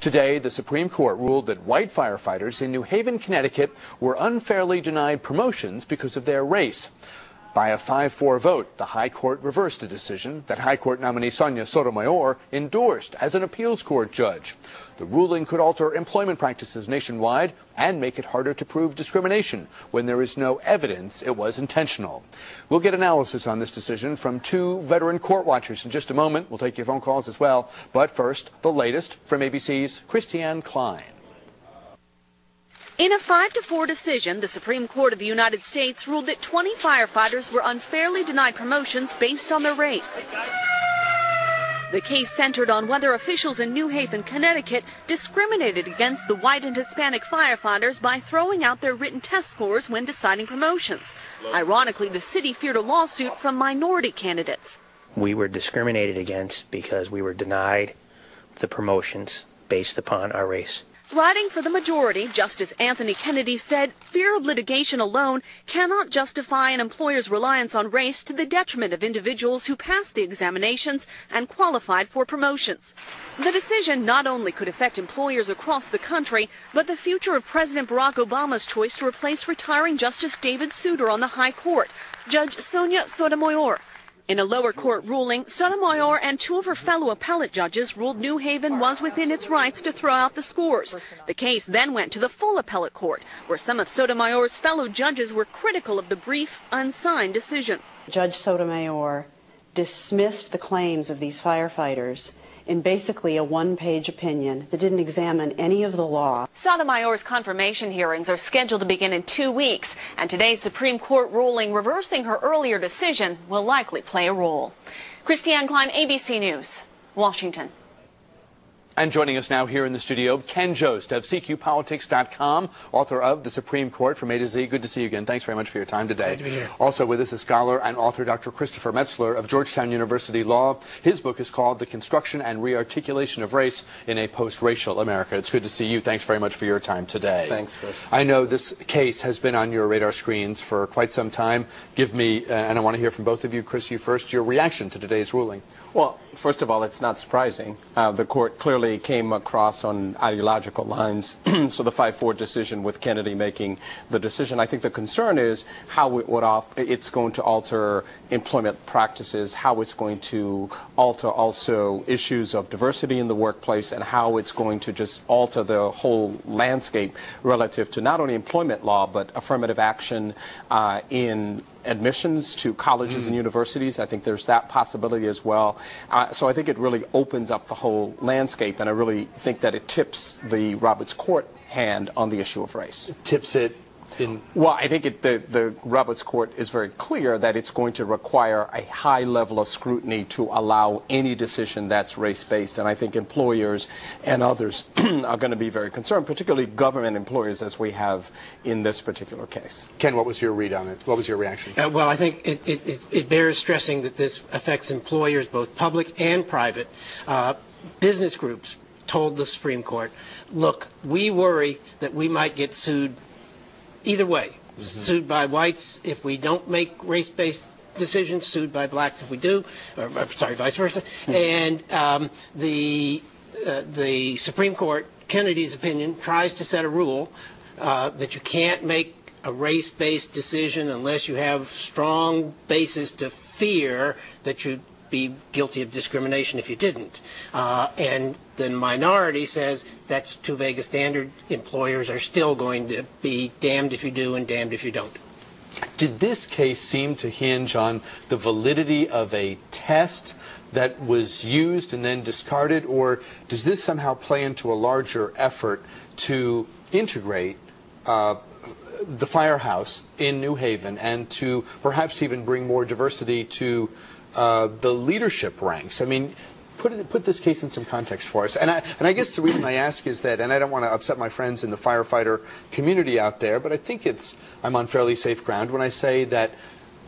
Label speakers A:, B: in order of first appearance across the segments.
A: Today, the Supreme Court ruled that white firefighters in New Haven, Connecticut were unfairly denied promotions because of their race. By a 5-4 vote, the High Court reversed a decision that High Court nominee Sonia Sotomayor endorsed as an appeals court judge. The ruling could alter employment practices nationwide and make it harder to prove discrimination when there is no evidence it was intentional. We'll get analysis on this decision from two veteran court watchers in just a moment. We'll take your phone calls as well. But first, the latest from ABC's Christiane Klein.
B: In a 5-4 decision, the Supreme Court of the United States ruled that 20 firefighters were unfairly denied promotions based on their race. The case centered on whether officials in New Haven, Connecticut discriminated against the white and Hispanic firefighters by throwing out their written test scores when deciding promotions. Ironically, the city feared a lawsuit from minority candidates.
C: We were discriminated against because we were denied the promotions based upon our race.
B: Writing for the majority, Justice Anthony Kennedy said fear of litigation alone cannot justify an employer's reliance on race to the detriment of individuals who passed the examinations and qualified for promotions. The decision not only could affect employers across the country, but the future of President Barack Obama's choice to replace retiring Justice David Souter on the High Court, Judge Sonia Sotomayor. In a lower court ruling, Sotomayor and two of her fellow appellate judges ruled New Haven was within its rights to throw out the scores. The case then went to the full appellate court, where some of Sotomayor's fellow judges were critical of the brief, unsigned decision.
D: Judge Sotomayor dismissed the claims of these firefighters in basically a one-page opinion that didn't examine any of the law.
B: Sotomayor's confirmation hearings are scheduled to begin in 2 weeks, and today's Supreme Court ruling reversing her earlier decision will likely play a role. Christiane Klein, ABC News, Washington.
A: And joining us now here in the studio, Ken Jost of CQPolitics.com, author of The Supreme Court from A to Z. Good to see you again. Thanks very much for your time today.
E: Glad to be here.
A: Also with us is scholar and author Dr. Christopher Metzler of Georgetown University Law. His book is called The Construction and Rearticulation of Race in a Post-Racial America. It's good to see you. Thanks very much for your time today.
E: Thanks, Chris.
A: I know this case has been on your radar screens for quite some time. Give me, and I want to hear from both of you, Chris, you first, your reaction to today's ruling.
E: Well, first of all, it's not surprising. The court clearly came across on ideological lines. So the 5-4 decision with Kennedy making the decision. I think the concern is how it's going to alter employment practices, how it's going to alter also issues of diversity in the workplace, and how it's going to just alter the whole landscape relative to not only employment law, but affirmative action in admissions to colleges and universities. I think there's that possibility as well. So I think it really opens up the whole landscape, and I really think that it tips the Roberts Court hand on the issue of race.
A: Tips it in...
E: Well, I think the Roberts Court is very clear that it's going to require a high level of scrutiny to allow any decision that's race-based, and I think employers and others are going to be very concerned, particularly government employers, as we have in this particular case.
A: Ken, what was your read on it? What was your reaction?
F: Well, I think it bears stressing that this affects employers, both public and private. Business groups told the Supreme Court, look, we worry that we might get sued either way, sued by whites if we don't make race-based decisions, sued by blacks if we do, or sorry, vice versa. And the Supreme Court, Kennedy's opinion, tries to set a rule that you can't make a race-based decision unless you have strong basis to fear that you'd be guilty of discrimination if you didn't. And the minority says that's too vague a standard. Employers are still going to be damned if you do and damned if you don't.
A: Did this case seem to hinge on the validity of a test that was used and then discarded, or does this somehow play into a larger effort to integrate the firehouse in New Haven and to perhaps even bring more diversity to the leadership ranks? I mean, put this case in some context for us. And I guess the reason I ask is that, and I don't want to upset my friends in the firefighter community out there, but I think I'm on fairly safe ground when I say that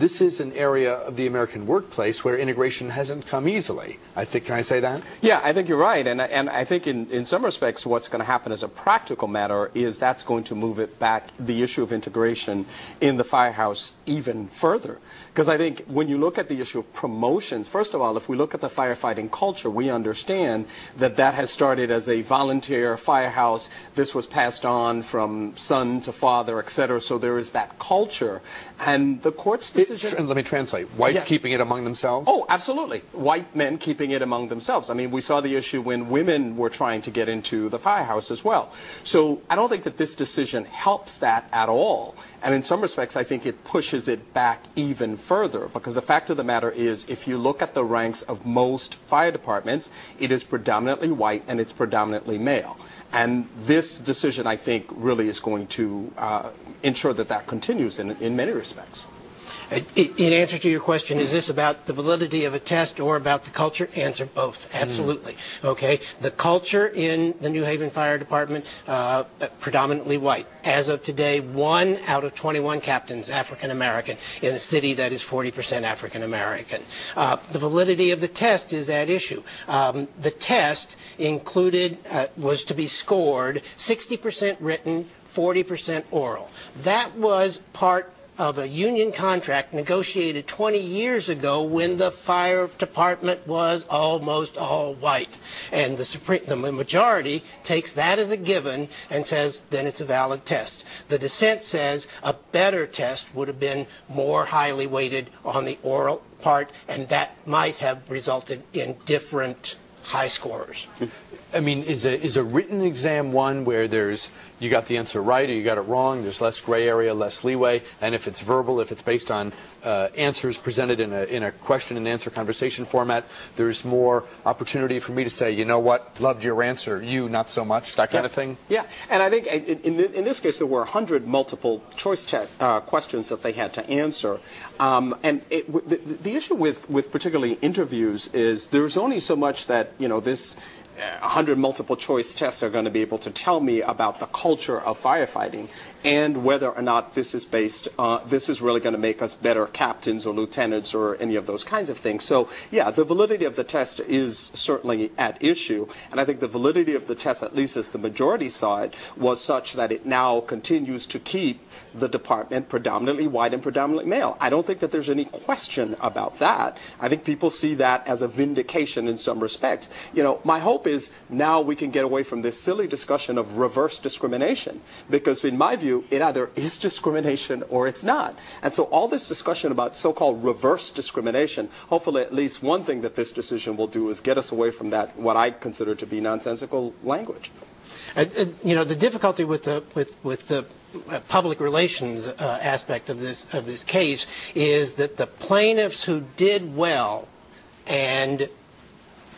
A: this is an area of the American workplace where integration hasn't come easily. Can I say that?
E: Yeah, I think you're right. And I think in some respects what's going to happen as a practical matter is that's going to move it back, the issue of integration in the firehouse, even further. Because I think when you look at the issue of promotions, first of all, if we look at the firefighting culture, we understand that that has started as a volunteer firehouse. This was passed on from son to father, etc. So there is that culture. And the court's decision...
A: Let me translate. Whites keeping it among themselves?
E: Oh, absolutely. White men keeping it among themselves. I mean, we saw the issue when women were trying to get into the firehouse as well. So I don't think that this decision helps that at all. And in some respects, I think it pushes it back even further, because the fact of the matter is, if you look at the ranks of most fire departments, it is predominantly white and it's predominantly male. And this decision, I think, really is going to ensure that that continues in many respects.
F: In answer to your question, is this about the validity of a test or about the culture? Answer both. Absolutely. Okay. The culture in the New Haven Fire Department, predominantly white. As of today, 1 out of 21 captains African American in a city that is 40% African American. The validity of the test is at issue. The test included, was to be scored 60% written, 40% oral. That was part of a union contract negotiated 20 years ago when the fire department was almost all white. And the majority takes that as a given and says, then it's a valid test. The dissent says a better test would have been more highly weighted on the oral part, and that might have resulted in different high scorers.
A: I mean, is a written exam one where you got the answer right or you got it wrong, there's less gray area, less leeway, and if it's verbal, if it's based on answers presented in a question and answer conversation format, there's more opportunity for me to say, you know what, loved your answer, you not so much, that kind of thing?
E: Yeah, and I think in this case there were 100 multiple choice questions that they had to answer. And the issue with particularly interviews is there's only so much that, this 100 multiple choice tests are going to be able to tell me about the culture of firefighting and whether or not this is this is really going to make us better captains or lieutenants or any of those kinds of things. So yeah, the validity of the test is certainly at issue, and I think the validity of the test, at least as the majority saw it, was such that it now continues to keep the department predominantly white and predominantly male. I don't think that there's any question about that. I think people see that as a vindication in some respect. My hope is now we can get away from this silly discussion of reverse discrimination, because in my view it either is discrimination or it's not. And so all this discussion about so-called reverse discrimination, hopefully at least one thing that this decision will do is get us away from that, what I consider to be nonsensical language.
F: The difficulty with the public relations aspect of this case is that the plaintiffs who did well and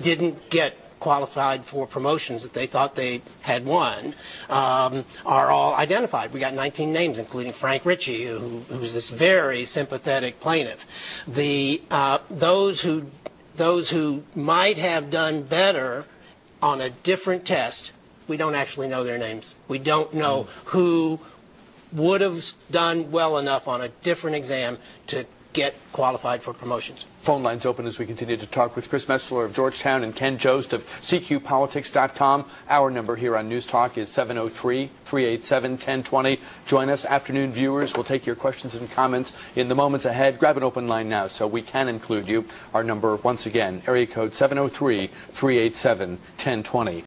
F: didn't get qualified for promotions that they thought they had won are all identified. We got 19 names, including Frank Ritchie, who's this very sympathetic plaintiff. Those who might have done better on a different test, we don't actually know their names. We don't know who would have done well enough on a different exam to get qualified for promotions.
A: Phone lines open as we continue to talk with Chris Metzler of Georgetown and Ken Jost of CQPolitics.com. Our number here on News Talk is 703-387-1020. Join us, afternoon viewers. We'll take your questions and comments in the moments ahead. Grab an open line now so we can include you. Our number, once again, area code 703-387-1020.